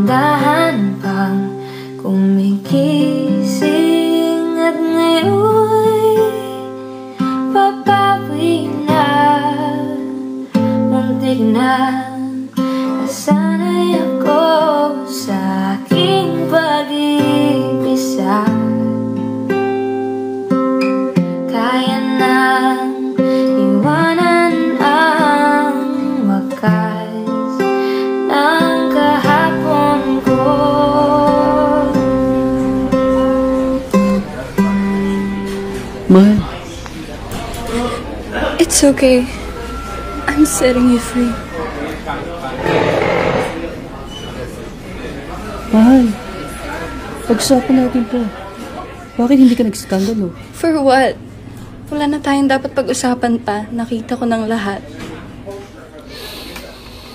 dahan-dahan pang kumigising at ngayon'y papawi na. Muntik na nasanay ako sa aking pag-iisa. Kaya nang iwanan ang wakas ng kahapon ko. Mahal. It's okay. I'm setting you free. Mahal, pag-usapan natin to. Bakit hindi ka nagskandalo? For what? Wala na tayong dapat pag-usapan pa. Nakita ko ng lahat.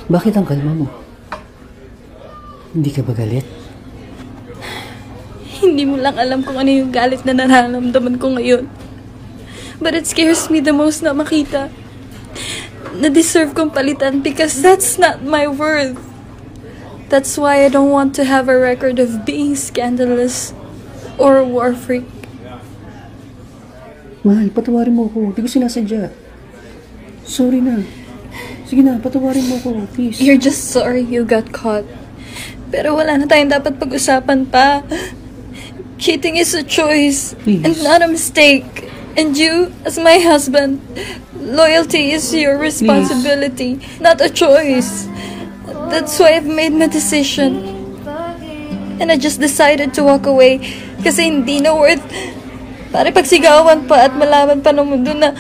Bakit ang kalma mo? Hindi ka ba galit? Hindi mo lang alam kung ano yung galit na nararamdaman ko ngayon. But it scares me the most na makita na deserve kong palitan because that's not my worth. That's why I don't want to have a record of being scandalous or a war freak. Mahal, patawarin mo ako. Di ko sinasadya. Sorry na. Sige na, patawarin mo ako, please. You're just sorry you got caught. Pero wala na tayong dapat pag-usapan pa. Cheating is a choice Please. and not a mistake. And you, as my husband, loyalty is your responsibility, not a choice. That's why I've made my decision. And I just decided to walk away kasi hindi na worth para pagsigawan pa at malaman pa ng mundo na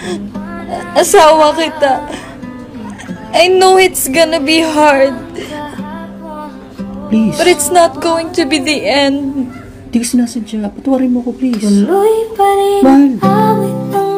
asawa kita. I know it's gonna be hard. Please. But it's not going to be the end. Di ko sinasadya. Patawarin mo ako, please. Tuloy pa rin Mahal. awit ng